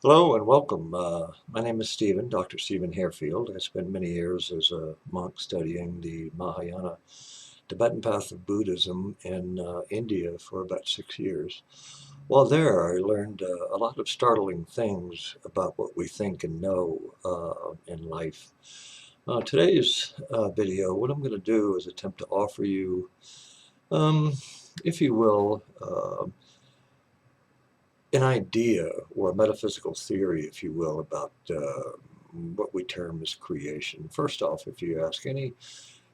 Hello and welcome. My name is Stephen, Dr. Stephen Hairfield. I spent many years as a monk studying the Mahayana Tibetan path of Buddhism in India for about 6 years. While there, I learned a lot of startling things about what we think and know in life. Today's video, what I'm going to do is attempt to offer you, um, if you will, an idea or a metaphysical theory, if you will, about what we term as creation. First off, if you ask any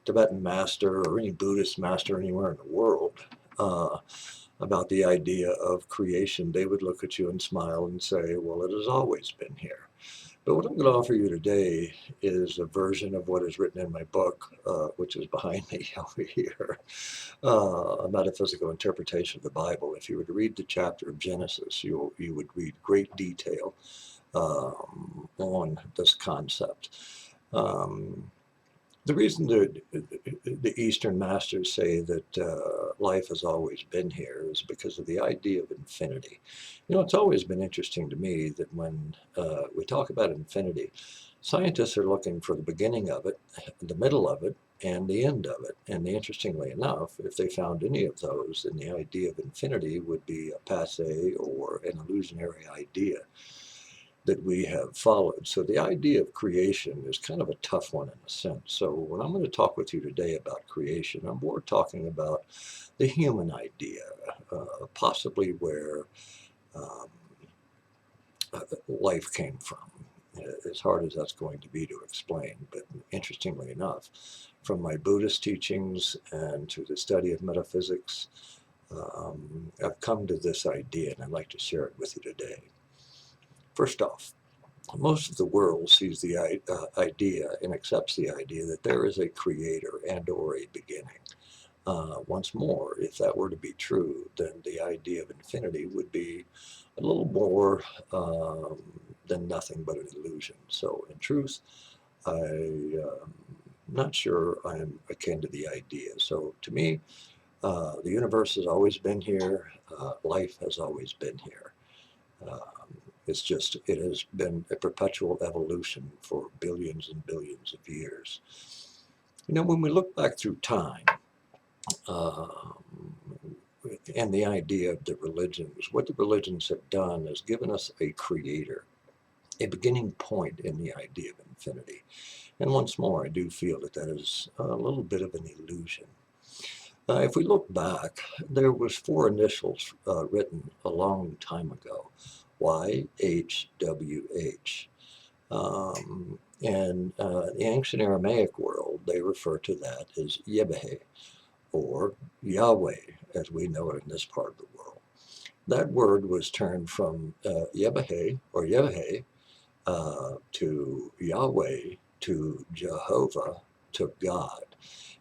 Tibetan master or any Buddhist master anywhere in the world uh, about the idea of creation, they would look at you and smile and say, well, it has always been here. But what I'm going to offer you today is a version of what is written in my book, which is behind me over here, a metaphysical interpretation of the Bible. If you were to read the chapter of Genesis, you would read great detail on this concept. Um, the reason the Eastern masters say that life has always been here is because of the idea of infinity. You know, it's always been interesting to me that when we talk about infinity, scientists are looking for the beginning of it, the middle of it, and the end of it. And interestingly enough, if they found any of those, then the idea of infinity would be a passe or an illusionary idea that we have followed. So the idea of creation is kind of a tough one in a sense. So when I'm going to talk with you today about creation, I'm more talking about the human idea, possibly where um, life came from. As hard as that's going to be to explain, but interestingly enough, from my Buddhist teachings and to the study of metaphysics, I've come to this idea and I'd like to share it with you today. First off, most of the world sees the idea and accepts the idea that there is a creator and or a beginning. Once more, if that were to be true, then the idea of infinity would be a little more than nothing but an illusion. So in truth, I'm not sure I'm akin to the idea. So to me, the universe has always been here. Life has always been here. It's just, it has been a perpetual evolution for billions and billions of years. You know, when we look back through time, um, and the idea of the religions, what the religions have done is given us a creator, a beginning point in the idea of infinity. And once more, I do feel that that is a little bit of an illusion. If we look back, there was four initials written a long time ago, YHWH. In the ancient Aramaic world, they refer to that as Yebeh, or Yahweh, as we know it in this part of the world. That word was turned from Yebeh, or Yehweh, to Yahweh, to Jehovah, to God,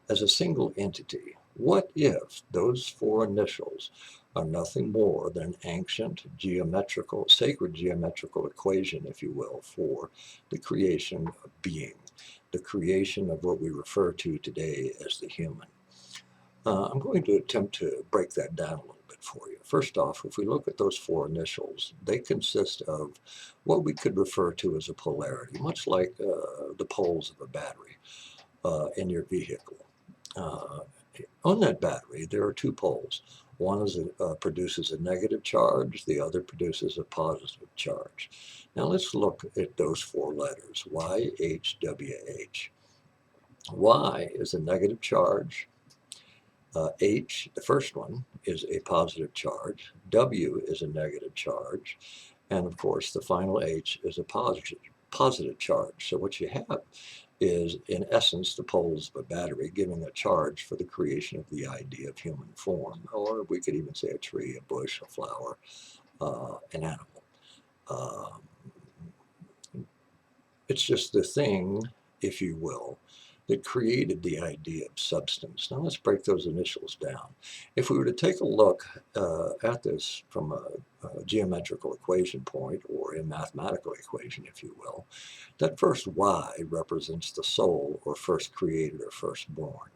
as a single entity. What if those four initials are nothing more than ancient geometrical, sacred geometrical equation, if you will, for the creation of being, the creation of what we refer to today as the human? I'm going to attempt to break that down a little bit for you. First off, if we look at those four initials, they consist of what we could refer to as a polarity, much like the poles of a battery in your vehicle. Uh, on that battery, there are two poles. One produces a negative charge, the other produces a positive charge. Now let's look at those four letters, YHWH. Y is a negative charge. H, the first one, is a positive charge. W is a negative charge. And of course, the final H is a positive charge. So what you have is, in essence, the poles of a battery giving a charge for the creation of the idea of human form. Or we could even say a tree, a bush, a flower, an animal. Um, it's just the thing, if you will, that created the idea of substance. Now let's break those initials down. If we were to take a look at this from a geometrical equation point, or a mathematical equation, if you will, that first Y represents the soul, or first created, or firstborn.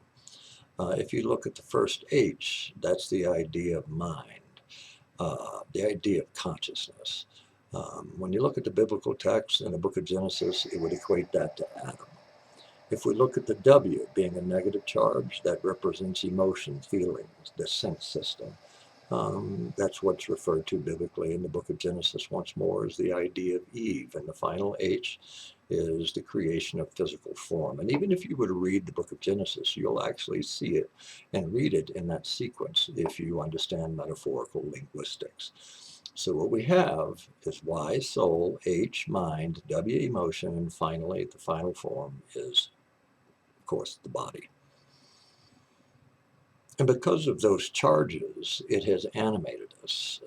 If you look at the first H, that's the idea of mind, the idea of consciousness. When you look at the biblical text in the book of Genesis, it would equate that to Adam. If we look at the W being a negative charge, that represents emotion, feelings, the sense system. That's what's referred to biblically in the book of Genesis once more as the idea of Eve. And the final H is the creation of physical form. And even if you were to read the book of Genesis, you'll actually see it and read it in that sequence if you understand metaphorical linguistics. So what we have is Y, soul, H, mind, W, emotion, and finally the final form is, of course, the body. And because of those charges, it has animated us.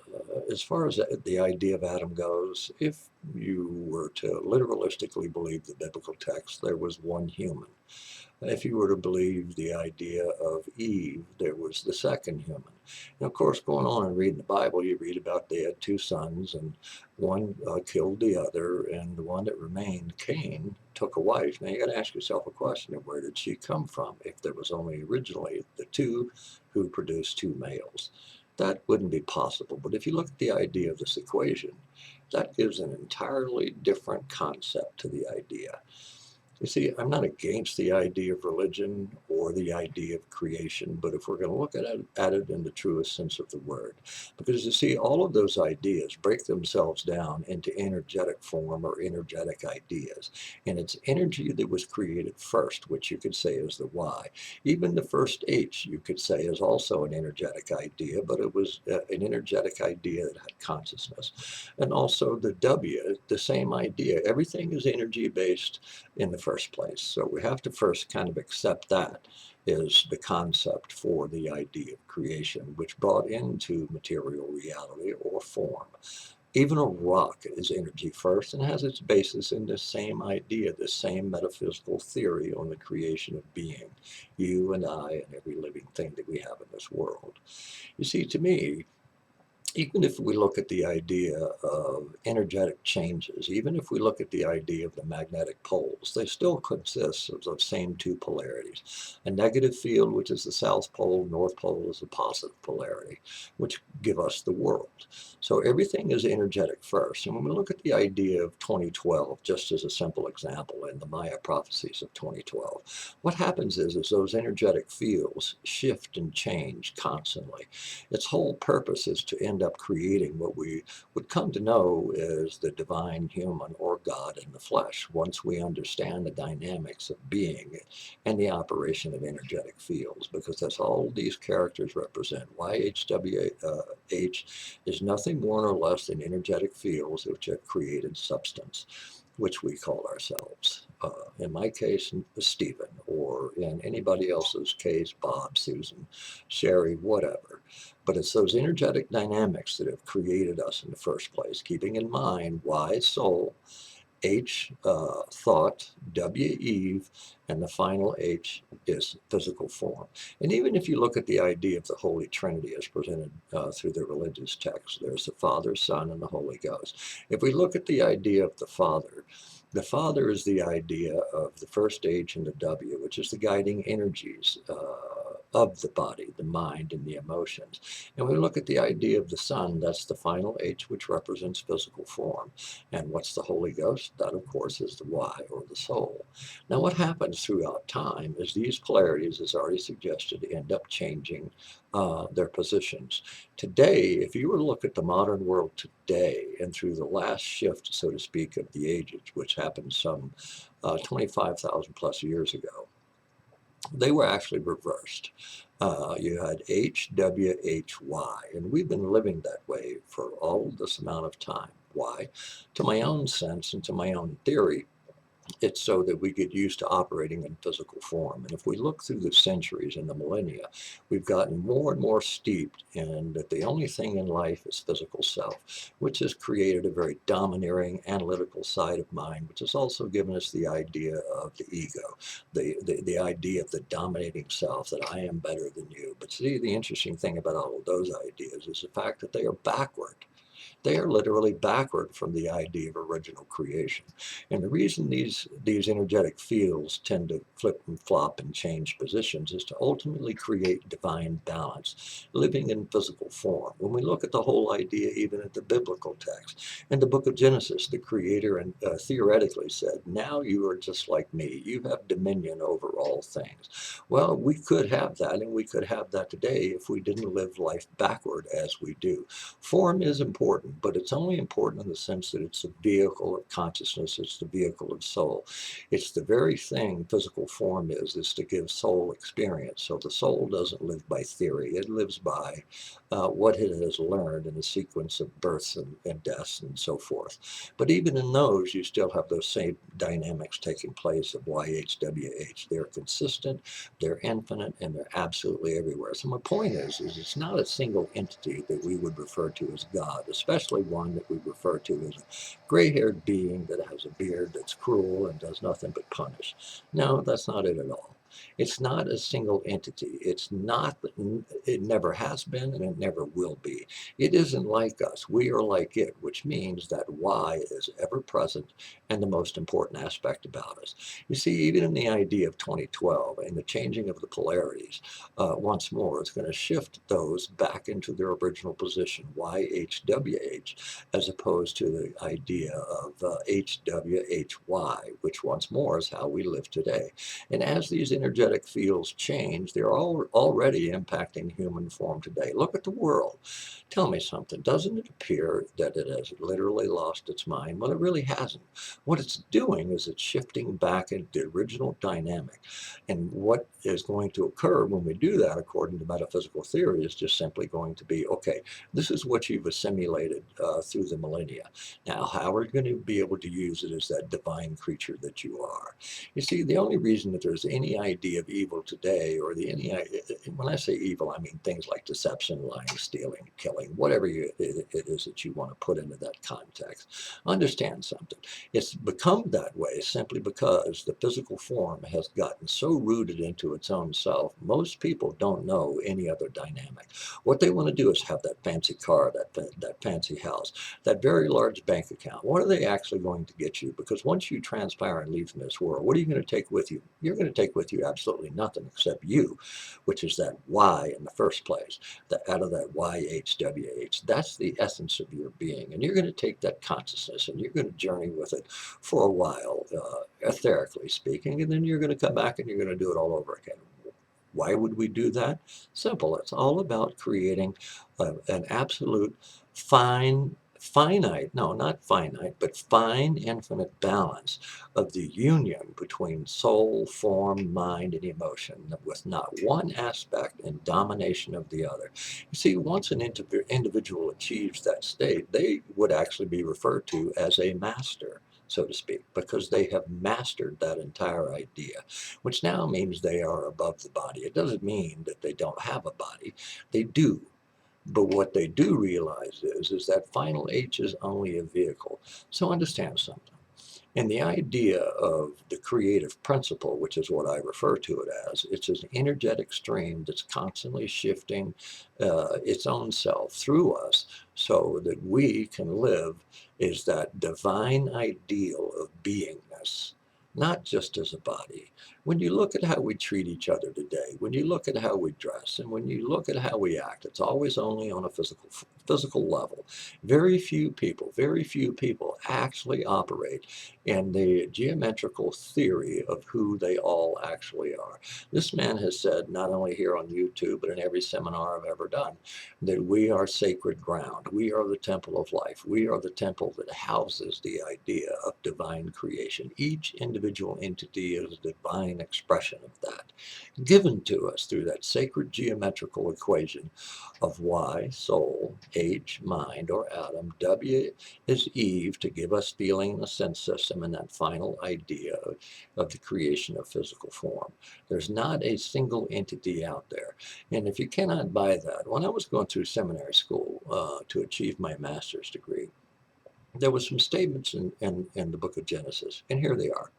As far as the idea of Adam goes, if you were to literalistically believe the biblical text, there was one human. If you were to believe the idea of Eve, there was the second human. And of course, going on and reading the Bible, you read about they had two sons, and one killed the other, and the one that remained, Cain, took a wife. Now you got to ask yourself a question of where did she come from if there was only originally the two who produced two males? That wouldn't be possible. But if you look at the idea of this equation, that gives an entirely different concept to the idea. You see, I'm not against the idea of religion or the idea of creation, but if we're going to look at it in the truest sense of the word, because you see, all of those ideas break themselves down into energetic form or energetic ideas. And it's energy that was created first, which you could say is the Y. Even the first H, you could say, is also an energetic idea, but it was an energetic idea that had consciousness. And also the W, the same idea. Everything is energy based in the first place. So we have to first kind of accept that is the concept for the idea of creation, which brought into material reality or form. Even a rock is energy first and has its basis in the same idea, the same metaphysical theory on the creation of being, you and I and every living thing that we have in this world. You see, to me, even if we look at the idea of energetic changes, even if we look at the idea of the magnetic poles, they still consist of the same two polarities. A negative field, which is the south pole, north pole is the positive polarity, which give us the world. So everything is energetic first. And when we look at the idea of 2012, just as a simple example in the Maya prophecies of 2012, what happens is those energetic fields shift and change constantly. Its whole purpose is to end up creating what we would come to know as the divine human or God in the flesh once we understand the dynamics of being and the operation of energetic fields, because that's all these characters represent. YHWH is nothing more or less than energetic fields which have created substance, which we call ourselves. In my case, Stephen, or in anybody else's case, Bob, Susan, Sherry, whatever. But it's those energetic dynamics that have created us in the first place, keeping in mind Y, soul, H, thought, W, Eve, and the final H is physical form. And even if you look at the idea of the Holy Trinity as presented through the religious text, there's the Father, Son, and the Holy Ghost. If we look at the idea of the Father is the idea of the first H and the W, which is the guiding energies of the body, the mind, and the emotions. And we look at the idea of the Son, that's the final H, which represents physical form. And what's the Holy Ghost? That, of course, is the Y, or the soul. Now, what happens throughout time is these polarities, as already suggested, end up changing their positions. Today, if you were to look at the modern world today and through the last shift, so to speak, of the ages, which happened some 25,000 plus years ago, they were actually reversed. You had H, W, H, Y, and we've been living that way for all this amount of time. Why? To my own sense and to my own theory, it's so that we get used to operating in physical form. And if we look through the centuries and the millennia, we've gotten more and more steeped in that the only thing in life is physical self, which has created a very domineering analytical side of mind, which has also given us the idea of the ego, the idea of the dominating self, that I am better than you. But see, the interesting thing about all of those ideas is the fact that they are backward. They are literally backward from the idea of original creation. And the reason these energetic fields tend to flip and flop and change positions is to ultimately create divine balance, living in physical form. When we look at the whole idea, even at the biblical text, in the book of Genesis, the creator and theoretically said, now you are just like me. You have dominion over all things. Well, we could have that, and we could have that today if we didn't live life backward as we do. Form is important, but it's only important in the sense that it's a vehicle of consciousness, it's the vehicle of soul. It's the very thing physical form is to give soul experience. So the soul doesn't live by theory, it lives by what it has learned in a sequence of births and deaths and so forth. But even in those, you still have those same dynamics taking place of YHWH. They're consistent, they're infinite, and they're absolutely everywhere. So my point is it's not a single entity that we would refer to as God, especially one that we refer to as a gray-haired being that has a beard that's cruel and does nothing but punish. No, that's not it at all. It's not a single entity. It's not, it never has been and it never will be. It isn't like us. We are like it, which means that Y is ever present and the most important aspect about us. You see, even in the idea of 2012 and the changing of the polarities, once more, it's going to shift those back into their original position, YHWH, as opposed to the idea of HWHY, which once more is how we live today. And as these energetic fields change, they're already impacting human form today. Look at the world. Tell me something. Doesn't it appear that it has literally lost its mind? Well, it really hasn't. What it's doing is it's shifting back into the original dynamic. And what is going to occur when we do that, according to metaphysical theory, is just simply going to be, okay, this is what you've assimilated through the millennia. Now, how are you going to be able to use it as that divine creature that you are? You see, the only reason that there's any idea of evil today, or when I say evil, I mean things like deception, lying, stealing, killing, whatever it is that you want to put into that context. Understand something. It's become that way simply because the physical form has gotten so rooted into its own self. Most people don't know any other dynamic. What they want to do is have that fancy car, that fancy house, that very large bank account. What are they actually going to get you? Because once you transpire and leave from this world, what are you going to take with you? You're going to take with you absolutely nothing except you, which is that Y in the first place, out of that YHWH. That's the essence of your being. And you're going to take that consciousness and you're going to journey with it for a while, etherically speaking, and then you're going to come back and you're going to do it all over again. Why would we do that? Simple. It's all about creating an absolute finite, no, not finite, but fine, infinite balance of the union between soul, form, mind, and emotion, with not one aspect in domination of the other. You see, once an individual achieves that state, they would actually be referred to as a master, so to speak, because they have mastered that entire idea, which now means they are above the body. It doesn't mean that they don't have a body. They do. But what they do realize is that final H is only a vehicle. So understand something. And the idea of the creative principle, which is what I refer to it as, it's an energetic stream that's constantly shifting its own self through us so that we can live is that divine ideal of beingness, not just as a body. When you look at how we treat each other today, when you look at how we dress, and when you look at how we act, it's always only on a physical level. Very few people actually operate in the geometrical theory of who they all actually are. This man has said, not only here on YouTube, but in every seminar I've ever done, that we are sacred ground. We are the temple of life. We are the temple that houses the idea of divine creation. Each individual entity is a divine expression of that, given to us through that sacred geometrical equation of Y, soul, H, mind, or atom, W is Eve to give us feeling in the sense system and that final idea of the creation of physical form. There's not a single entity out there. And if you cannot buy that, when I was going through seminary school to achieve my master's degree, there were some statements in the book of Genesis, and here they are.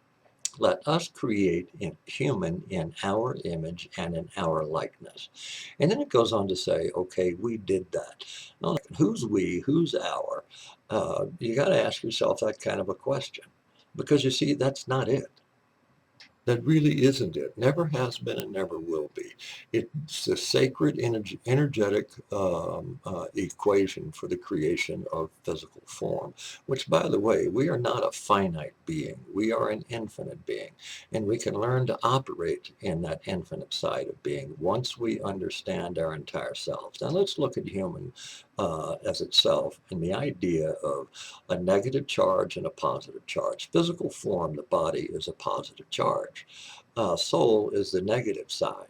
Let us create in human in our image and in our likeness. And then it goes on to say, okay, we did that. Now, who's we? Who's our? You got to ask yourself that kind of a question, because you see, that's not it. That really isn't it. Never has been and never will be. It's a sacred energetic equation for the creation of physical form, which, by the way, we are not a finite being. We are an infinite being. And we can learn to operate in that infinite side of being once we understand our entire selves. Now, let's look at human as itself and the idea of a negative charge and a positive charge. Physical form, the body, is a positive charge. Soul is the negative side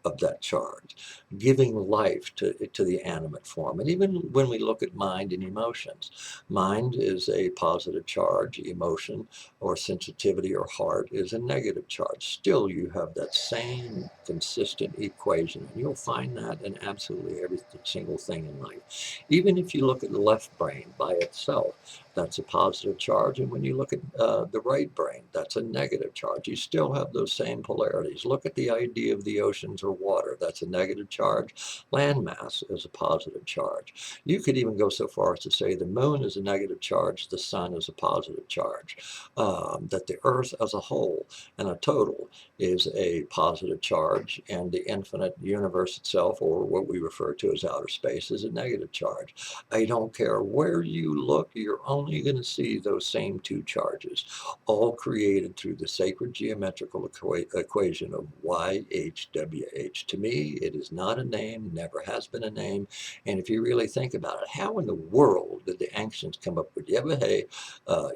of that charge, giving life to the animate form. And even when we look at mind and emotions, mind is a positive charge, emotion or sensitivity or heart is a negative charge. Still, you have that same consistent equation, and you'll find that in absolutely every single thing in life. Even if you look at the left brain by itself, that's a positive charge. And when you look at the right brain, that's a negative charge. You still have those same polarities. Look at the idea of the oceans or water. That's a negative charge. Landmass is a positive charge. You could even go so far as to say the moon is a negative charge, the sun is a positive charge, that the earth as a whole and a total is a positive charge, and the infinite universe itself, or what we refer to as outer space, is a negative charge. I don't care where you look, you're only going to see those same two charges, all created through the sacred geometrical equation of YHWH. To me, it is not a name, never has been a name. And if you really think about it, how in the world did the ancients come up with YHWH,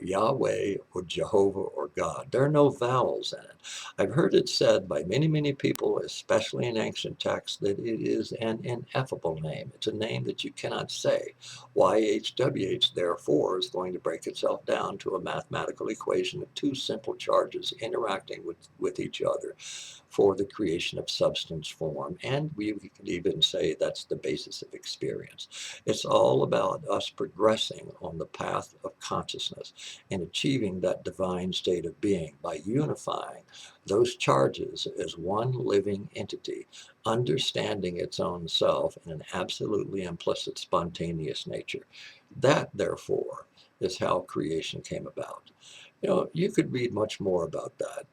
Yahweh, or Jehovah, or God? There are no vowels in it. I've heard it said by many, many people, especially in ancient texts, that it is an ineffable name. It's a name that you cannot say. YHWH, therefore, is going to break itself down to a mathematical equation of two simple charges interacting with each other for the creation of substance form. And we could even say that's the basis of experience. It's all about us progressing on the path of consciousness and achieving that divine state of being by unifying those charges as one living entity, understanding its own self in an absolutely implicit, spontaneous nature. That, therefore, is how creation came about. You know, you could read much more about that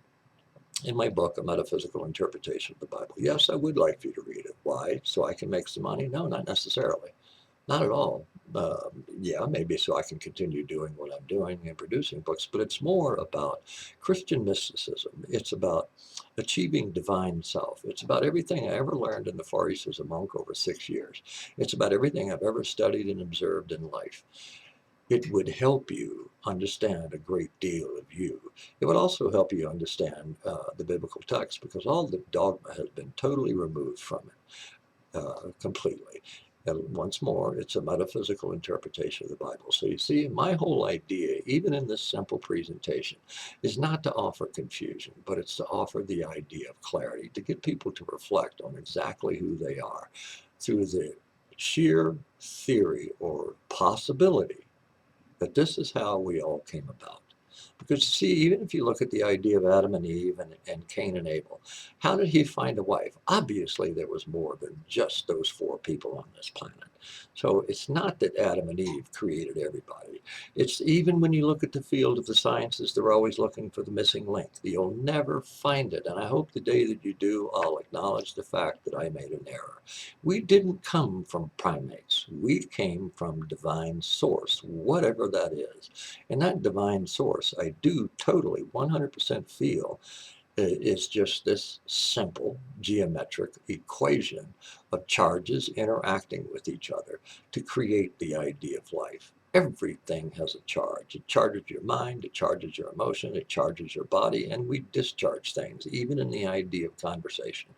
in my book, A Metaphysical Interpretation of the Bible. Yes, I would like for you to read it. Why? So I can make some money? No, not necessarily. Not at all. Yeah, maybe so I can continue doing what I'm doing and producing books, but it's more about Christian mysticism. It's about achieving divine self. It's about everything I ever learned in the Far East as a monk over 6 years. It's about everything I've ever studied and observed in life. It would help you understand a great deal of you. It would also help you understand the biblical text, because all the dogma has been totally removed from it completely. And once more, it's a metaphysical interpretation of the Bible. So you see, my whole idea, even in this simple presentation, is not to offer confusion, but it's to offer the idea of clarity, to get people to reflect on exactly who they are through the sheer theory or possibility that this is how we all came about. Because see, even if you look at the idea of Adam and Eve and Cain and Abel, how did he find a wife? Obviously, there was more than just those four people on this planet. So it's not that Adam and Eve created everybody. It's even when you look at the field of the sciences, they're always looking for the missing link. You'll never find it. And I hope the day that you do, I'll acknowledge the fact that I made an error. We didn't come from primates. We came from divine source, whatever that is. And that divine source, I do totally 100% feel is just this simple geometric equation of charges interacting with each other to create the idea of life. Everything has a charge. It charges your mind, it charges your emotion, it charges your body, and we discharge things, even in the idea of conversation.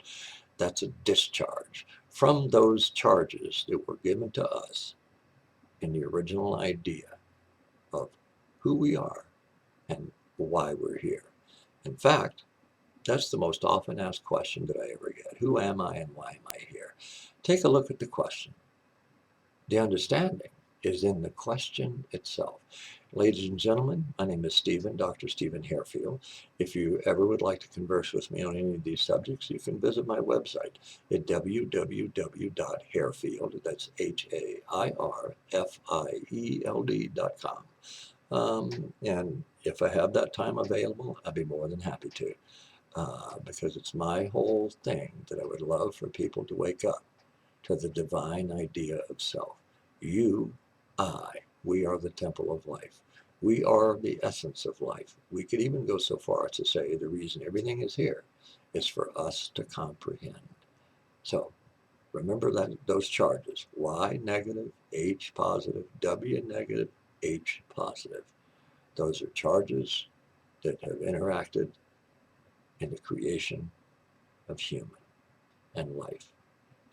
That's a discharge from those charges that were given to us in the original idea of who we are and why we're here. In fact, that's the most often asked question that I ever get. Who am I and why am I here? Take a look at the question. The understanding is in the question itself. Ladies and gentlemen, my name is Stephen, Dr. Stephen Hairfield. If you ever would like to converse with me on any of these subjects, you can visit my website at www.hairfield, that's HAIRFIELD.com. And if I have that time available, I'd be more than happy to, because it's my whole thing that I would love for people to wake up to the divine idea of self. You, I, we are the temple of life. We are the essence of life. We could even go so far as to say the reason everything is here is for us to comprehend. So remember that those charges, Y negative, H positive, W negative, H positive. Those are charges that have interacted in the creation of human and life.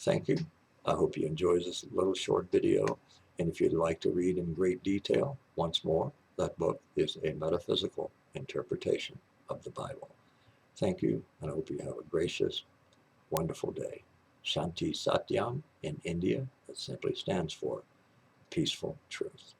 Thank you. I hope you enjoyed this little short video. And if you'd like to read in great detail, once more, that book is A Metaphysical Interpretation of the Bible. Thank you, and I hope you have a gracious, wonderful day. Shanti Satyam in India, that simply stands for peaceful truth.